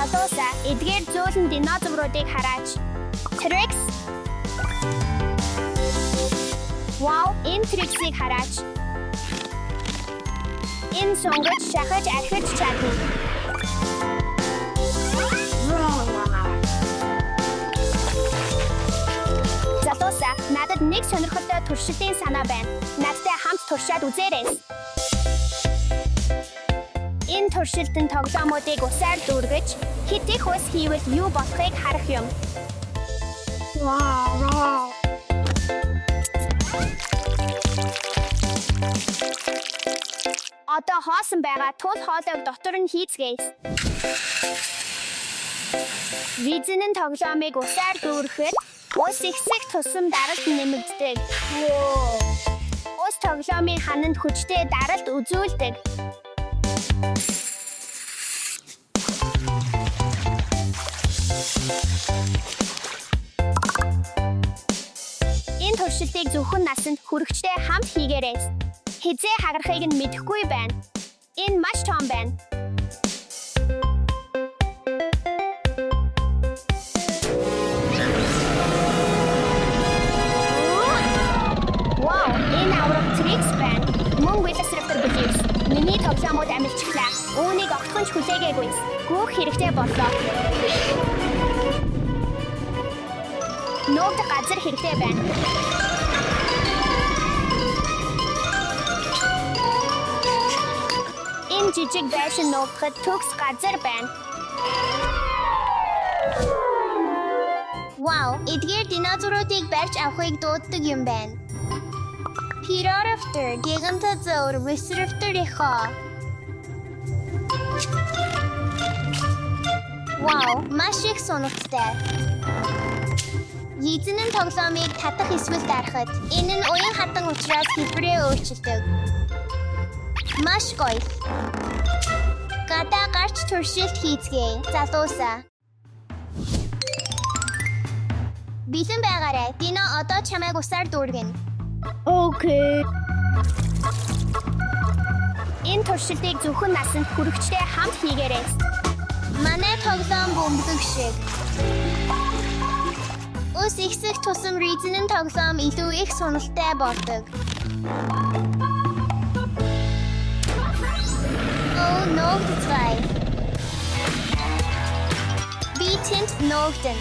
Залуусаа эдгээр зөөлөн динозавруудыг хараач. T-Rex. Wow, энэ T-Rex-ийг хараач. Энэ сонгож шахаж архиж чадна. Залуусаа надад нэг сонирхолтой туршилтын санаа байна. Надтай хамт туршаад үзээрэй. Энэ туршилтын тоглоомуудыг усаар дүүргэж, хит их ус хийвэл юу болохыг харах юм. Wow. Одоо хоосон байгаа тул хоолойг дотор нь хийцгээе. Визэн тоглоомыг усаар дүүрэхэд ус ихсэх тусам даралт нэмэгддэг. Ус тоглоомын хананд хүчтэй даралт үзүүлдэг. Энэ туршилтыг зөвхөн насанд хүрэгчтэй хамт хийгээрэй. Хизээ хагарахыг нь мэдэхгүй байна. Энэ маш том байна. Wow, энэ аврах T-Rex байна. Мөн Velociraptor бүлээс. Миний тоглоомууд амжилтчлаа. Үүнийг огтхон ч хүлээгээгүй. Гүүх хэрэгтэй боллоо. Нуугдах газар хэрэгтэй байна. Энэ жижиг байшин нуугдахад төгс газар байна. Wow, эдгээр динозавруудыг барьж авахыг дууддаг юм байна. Pteropter, Gigantozauр, Velociraptor-ийнхоо. Wow, маш их сонирхолтой. Эзэн тоглоомыг татах эсвэл дарахад энэ нь уян хатан учраас хэлбэрээ өөрчилдөг. Маш гоё. Гадаа гарч туршилт хийцгээе. Залуусаа. Бэлэн байгаарай. Дино одоо чамайг усаар дүүргэнэ. Окей. Энэ туршилтыг зөвхөн насанд хүрэгчтэй хамт хийгээрэй. Манай тоглоом бөмбөг шиг. Ус ихсэх тусам Reason-ын тоглоом илүү их сонирхолтой болдог. Oh, нуугдцгаая. Би тэнд нуугдэн.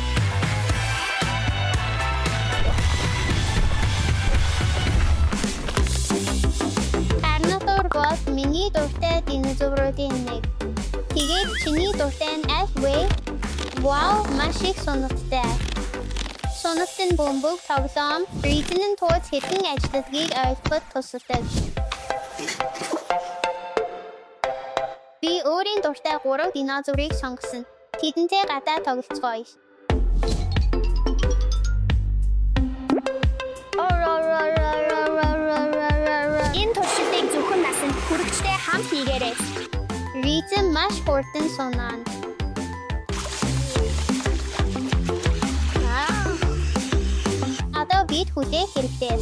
Carnotaur бол миний дуртай динозавруудын нэг. Тэгээд чиний дуртай нь аль вэ? Wow, маш их сонирхолтой. Сонирхолтой бөмбөг тоглоом Reason-ын тууз хэдэн ажиллагааг ойлгоход тусалдаг. Би өөрийн дуртай 3 динозаврыг сонгосон. Тэдэнтэй гадаа тоглоцгоё. Энэ туршилтыг зөвхөн насанд хүрэгчтэй хамт хийгээрэй. Reason маш хурдан сонно. Одоо бид хүлээх хэрэгтэй.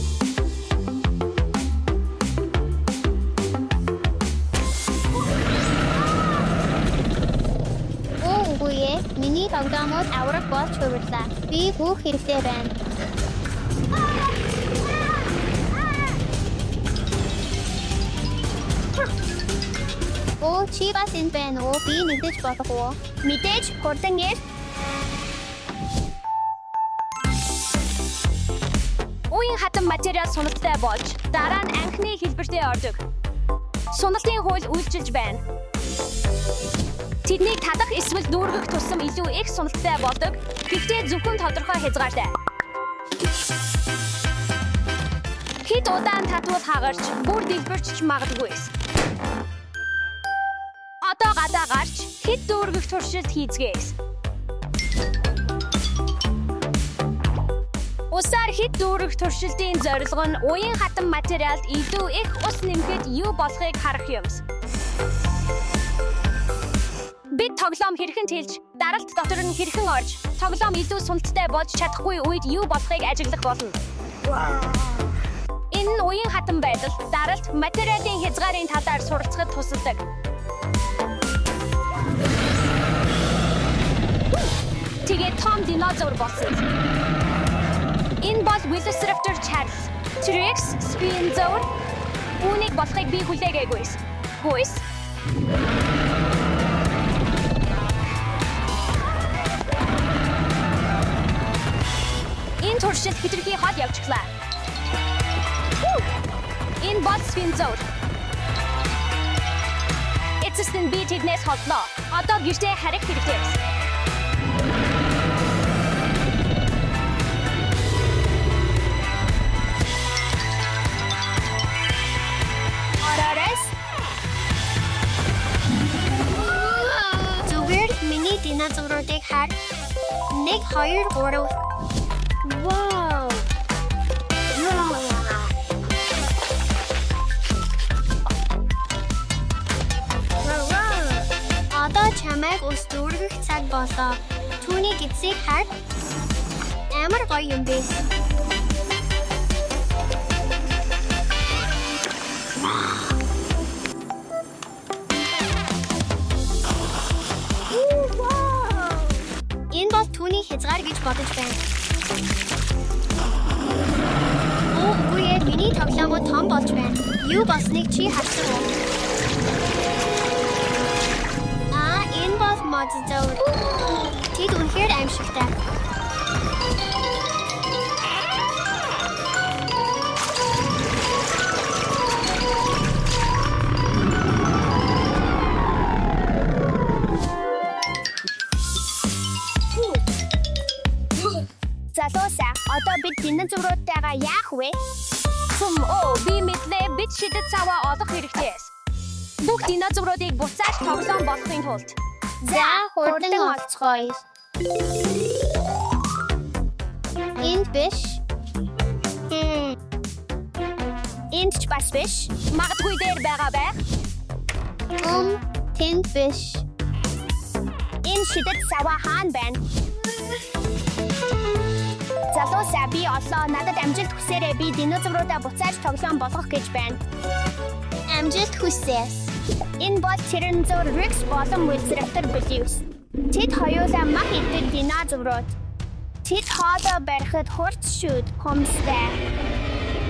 Миний тоглоомод аврах болж хувирлаа. Би бүх хэрэгтэй байна. Оо, чи бас энэ байна уу? Би мэдээж болох уу? Мэдээж, хурдан ир. Уян хатан материал суналттай болж, дараа нь анхны хэлбэртээ ордог. Суналтын хууль үйлчилж байна. Тэднийг татах эсвэл дүүргэх тусам илүү их суналттай болдог. Гэхдээ зөвхөн тодорхой хязгаартай. Хэд удаан татвал хагарч, бүр дэлбэрч ч магадгүй. Одоо гадаа гарч, хэд дүүргэх туршилт хийцгээе. Усаар хэд дүүргэх туршилтын зорилго нь уян хатан материалд илүү их ус нэмэхэд юу болохыг харах юм. Бид тоглоом хэрхэн тэлж, даралт дотор нь хэрхэн орж, тоглоом илүү суналттай болж чадахгүй үед юу болохыг ажиглах болно. Энэ нь уян хатан байдал, даралт, материалын хязгаарын талаар суралцахад тусалдаг. Ингээд том динозавр болсон. Энэ бол Velociraptor Charles. T-Rex, Spinosaurus үүнийг болохыг би хүлээгээгүй. Хөөс. Энэ туршид хэтэрхий хот явчихлаа. Энэ бол Spinosaurus. Эцэст нь би тэднээс хотлоо. Одоо гэртээ харих хэрэгтэй. Зүгээр миний динозавруудыг хар. 1 2 3. Вау. Одоо чамайг ус дүүргэх цаг болоо. Түүний гидсийг хар. Амар гоё юм бэ. Энэ бол түүний хязгаар гэж бодож байна. Үгүй ээ, миний тоглоомод том болж байна. Юу болсныг чи харсан уу? Энэ бол Mosasaur. Тэд үнэхээр аимшигтай. Залуусаа, одоо бид динозавруудтайгаа яах вэ? Би мэдлээ, бид шидэт цаваа олох хэрэгтэй. Бүх динозавруудыг буцааж тоглоом болохын тулд. За, хурдан олцгоё. Энд биш. Энд ч бас биш. Магадгүй дээр байгаа байх. Тэнд биш. Энэ шидэт цаваа хаана байна? Залуусаа би оллоо. Надад амжилт хүсээрэй. Би динозавруудаа буцааж тоглоом болгох гэж байна. Амжилт хүсье. Энэ бол Tyrannosaurus Rex болон Velociraptor Blues. Тэд хоёулаа мах иддэг динозаврууд. Тэд хоолой барихад хурц шүүд хүмстэй.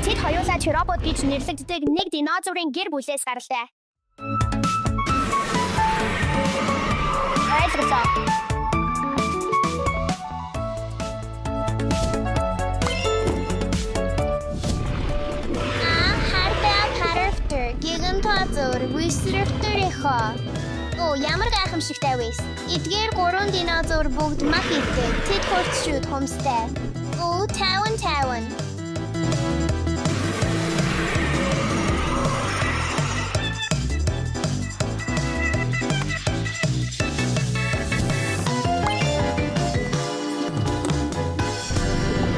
Тэд хоёулаа Theropod гэж нэрлэгддэг нэг динозаврын гэр бүлээс гарлаа. Ойлголоо. Gigantozor, Velociraptor-ийнхоо. Ямар гайхамшигтай вэ? Эдгээр 3 динозавр бүгд мах иддэг. Тэд хурц шүүд хүмстэй. Таван.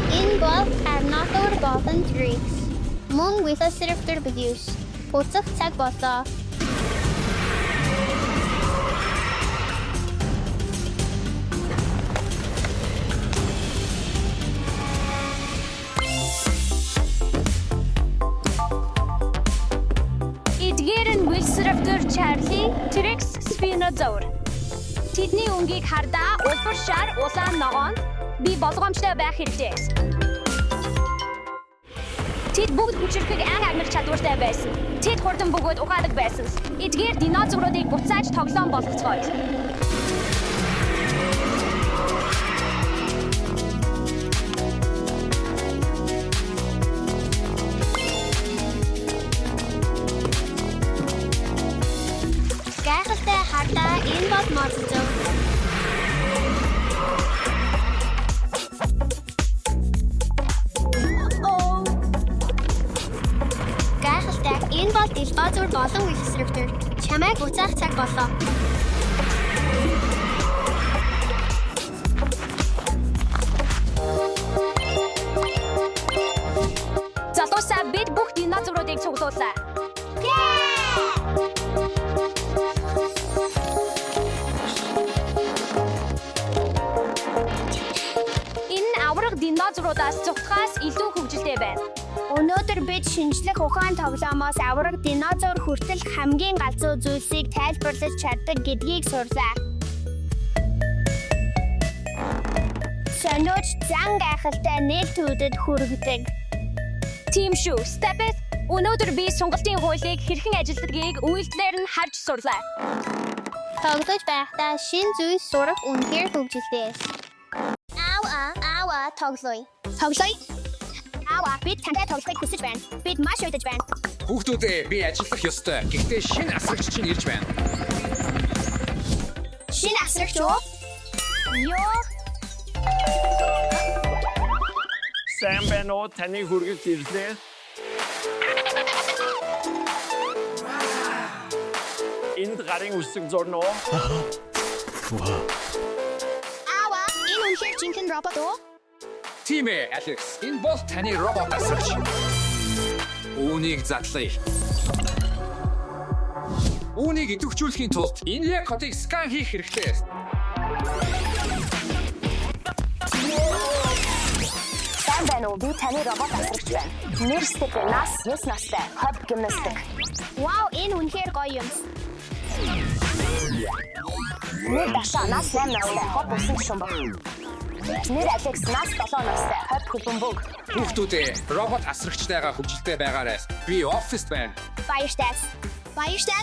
Энэ бол Carnotaur болон T-Rex. Мөн Velociraptor Blues. Буцах цаг болоо. Эдгээр нь Velociraptor Charlie, T-Rex, Spinosaurus. Тэдний өнгийг хардаа улбар шар, улаан ногоон би болгоомжтой байх хэрэгтэй. Тэд бүгд хүчирхэг амир чадвартай байсан. Тэд хурдан бөгөөд ухаадаг байсан. Эдгээр динозавруудыг буцааж тоглоом болгоцгоё. Гайхалтай хардаа энэ бол Mosasaur. Энэ бол Dilophosaur болон Velociraptor. Чамайг буцаах цаг болоо. Залуусаа бид бүх динозавруудыг цуглууллаа. Энэ авраг динозавруудаас зугтахаас илүү хөгжилтэй байна. Өнөөдөр бид шинжлэх ухаан тоглоомоос авраг динозавр хүртэл хамгийн галзуу зүйлсийг тайлбарлаж чаддаг гэдгийг сурлаа. сониуч зан гайхалтай нээлтүүдэд хүргэдэг. Тийм шүү. Steph, өнөөдөр би сонголтын хуулийг хэрхэн ажилладгийг үйлдэлээр нь харж сурлаа. Тоглож байхдаа шин зүйл сурах үнэхээр хөгжилтэй. Аава тоглоё. Тоглоё. Аава, бид тантай тоглохыг хүсэж байна. Бид маш удаж байна. Хүүхдүүдээ би ажиллах ёстой. Гэхдээ шинэ асрагч чинь ирж байна. Шинэ асрагч юу? Йоо. Сайн байна уу? Таны хүргэлт ирлээ. Энд гарын үсэг зурно. Аава, энэ үнэхээр жинхэнэ робот уу? Тийм ээ, Алекс. Энэ бол таны робот асрагч. Үүнийг задлая. Үүнийг идэвхжүүлэхийн тулд энэ яг кодыг скан хийх хэрэгтэй. Сайн байна уу? Би таны робот асрагч байна. Нэр Steph нас 9 настай. Хоб гимнастик. Вау, энэ үнэхээр гоё юм. Нэр Даша нас 8 настай. Хоб усан шумбаг. Нэр Алекс нас 7 настай. Хоб хөлбөмбөг. Хүүхдүүдээ робот асрагчтайгаа хөгжилтэй байгаарай. Би оффист байна. Баяртай. Баяртай.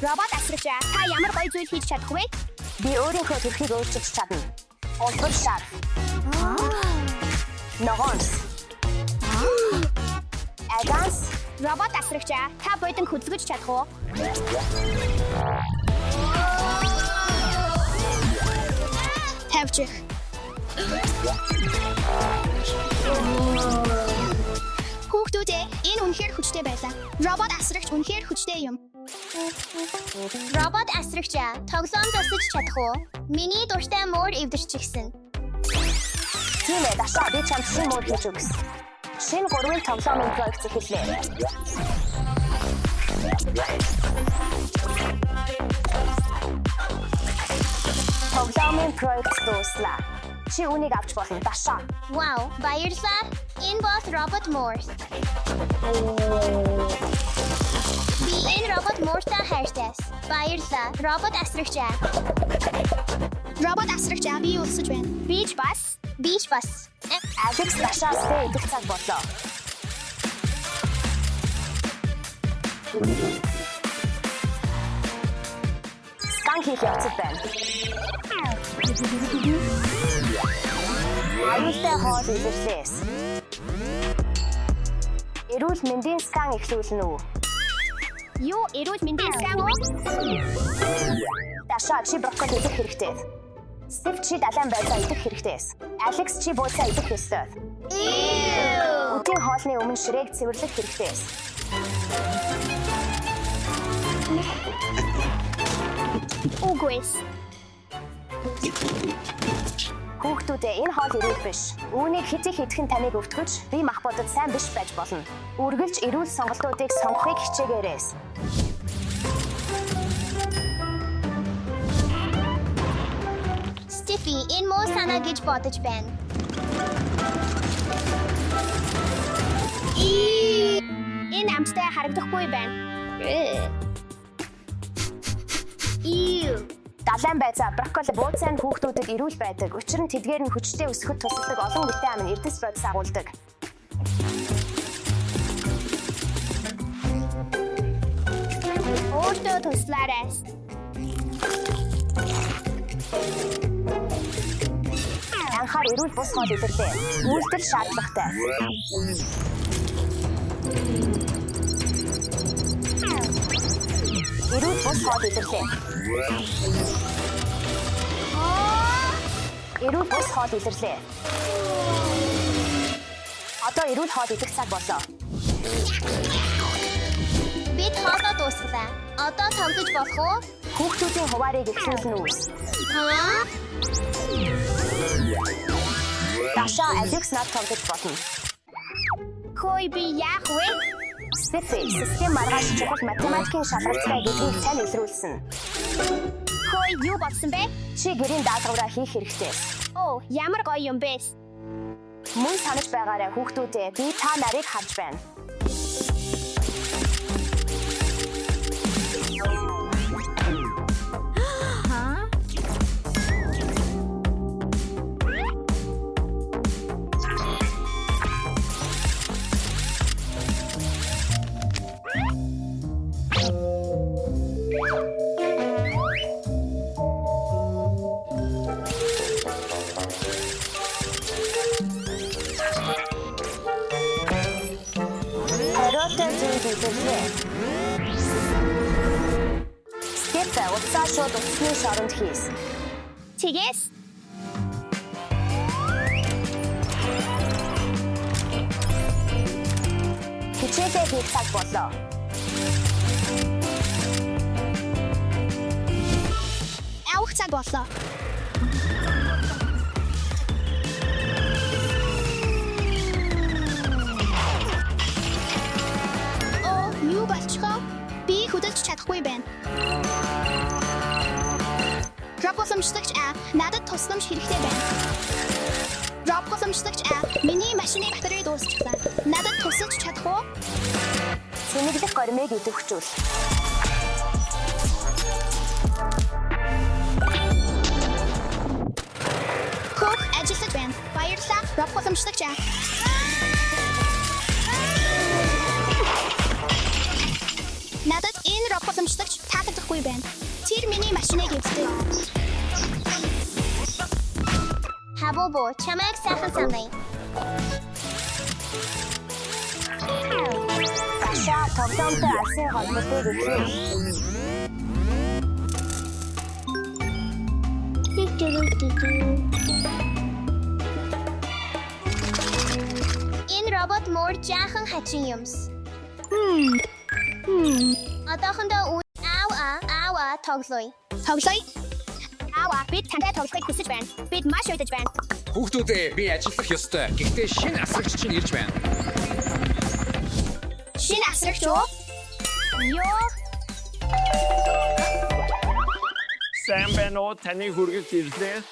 Робот асрагчаа та ямар гоё зүйл хийж чадах вэ? Би өөрийнхөө төрхийг өөрчилж чадна. Улбал шар. Ногоонс. Аганс. Робот асрагчаа та бодин хөдөлгөж чадах уу? Тавчих. Хүүхдүүдээ энэ үнэхээр хүчтэй байлаа. Робот асрагч үнэхээр хүчтэй юм. Робот асрагчаа тоглоом засаж чадах уу? Миний дуртай мөр эвдэрчихсэн. Тийм ээ, Даша би чамд шинэ мөр хийж өгс. Шинэ 3-ын тоглоомын проект эхэллээ. Тоглоомын проект дууслаа. Чи үнийг авч болно, Даша. Вау, баярлалаа. Энэ бол робот мөр. Би энэ робот мөртэй хайртай. Баярлалаа. Робот асрагчаа. Робот асрагчаа би өсөж байна. Бич бас. Алекс Дашаастай идэх цаг боллоо. Скан хийх явцад байна. Аюултай хоол илэрлээс. Эрүүл мэндийн скан эхлүүлнэ үү? Юу, эрүүл мэндийн скан уу? Даша чи брокколи идэх хэрэгтэй. Стив чи далайн байцаа идэх хэрэгтэй. Алекс чи бууцаа идэх ёстой. Өдний хоолны өмнө ширээг цэвэрлэх хэрэгтэй. Үгүй. Хүүхдүүдээ энэ хоол эрүүл биш. Үүнийг хэдий хэдхэн таныг өвтгөж, бие махбодод сайн биш байж болно. Үргэлж эрүүл сонголтуудыг сонгохыг хичээгээрэй. Стефи, энэ муу санаа гэж бодож байна. Энэ амттай харагдахгүй байна. Далайн байцаа брокколи бууцаа нь хүүхдүүдэд эрүүл байдаг. Учир нь тэдгээр нь хүчтэй өсөхөд тусалдаг олон витамин, эрдэс бодис агуулдаг. Өөртөө туслаарай. Анхаар эрүүл бус хоол идэрлээ. Үйлдэл шаардлагатай. Эрүүл бус хоол идэрлээ. Эрүүл бус хоол идэрлээ. Одоо эрүүл хоол идэх цаг боллоо. Бид хоолоо дуусглаа. Одоо тоглож болох уу? Хүүхдүүдийн хуваарийг эхлүүлнэ үү? Даша Алекс над тоглож болно. Хөөе би яах вэ? Стефи, систем маргааш чухал математикийн шалгалттай гэдгийг тань илрүүлсэн. Хөөе юу болсон бэ? Чи гэрийн даалгавраа хийх хэрэгтэй. Оо, ямар гоё юм бэ? Мөн санаж байгаарай хүүхдүүдээ. Би та нарыг харж байна. Гайхалтай зүйл илэрхийлээ. Стеф уцаа шууд утасны шоронд хийс. Тэгээс Хичээлээ хийх цаг болоо. авах цаг боллоо. Юу болчихоо? Би хөдөлж чадахгүй байна. Робголамжлагч надад тусламж хэрэгтэй байна. Робголамжлагч миний машины батарей дуусчихлаа. Надад тусалж чадах уу? Цэнэглэх гормыг идэвхжүүл. Хөх ажиллаж байна. Баярлалаа. Робголамжлагч надад энэ робголамжлагч таалагдахгүй байна. Тэр миний машиныг эвддэг. Хабобо, чамайг сайхан саная. Таша тоглоомтой алсын холбоотой гэхээ. Энэ робот мөр жаахан хачин юмс. Одоохондоо аава тоглоё. Тоглоё. Бид тантай тоглохыг хүсэж байна. Бид маш уйдаж байна. Хүүхдүүдээ би ажиллах ёстой. Гэхдээ шинэ асрагч чинь ирж байна. Шинэ асрагч уу? Йоо. Сайн байна уу? Таны хүргэлт ирлээ.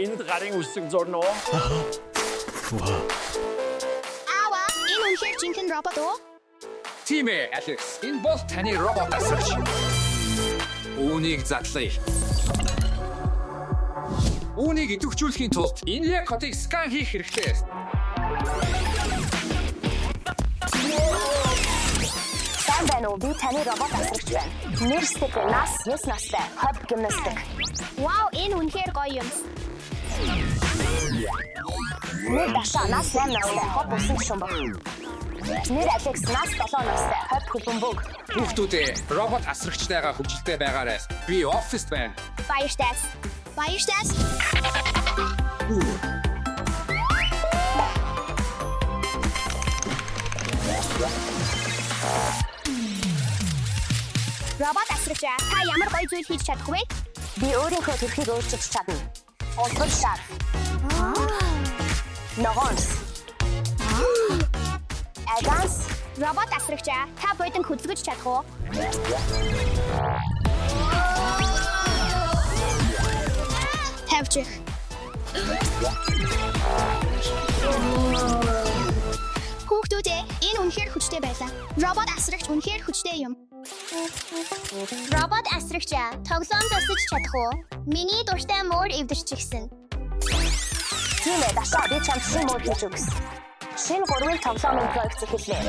Энд гарын үсэг зурна уу? Энэ үнэхээр жинхэнэ робот уу? Тийм ээ, Алекс. Энэ бол таны робот асрагч. Үүнийг задлая. Үүнийг идэвхжүүлэхийн тулд энэ кодыг скан хийх хэрэгтэй. Сайн байна уу? Би таны робот асрагч байна. Нэр Стефанас 9 настай. Хоб гимнастик. Вау, энэ үнэхээр гоё юм. Нэр Даша нас 8 настай. Хоб усан шумбаг. Нэр Алекс нас 7 настай. Хоб хөлбөмбөг. Хүүхдүүдээ робот асрагчтайгаа хөвжөлтэй байгаарай. Би оффист байна. Баяртайс. Робот асрагч та ямар гоё зүйл хийж чадах вэ? Би өөрийнхөө төрхийг өөрчилж чадна. Улбал шар. Ногоонс. Аганс. Робот асрагч та бодин хөдөлгөж чадах уу? Тавчих. Хүүхдүүдээ энэ үнэхээр хүчтэй байлаа. Робот асрагч үнэхээр хүчтэй юм. Робот асрагч тоглоом засаж чадах уу? Миний дуртай мөр эвдэрчихсэн. Тийм ээ, Даша би чамд шинэ мөр хийж өгс. Шинэ 3-ын тоглоомын проект эхэллээ.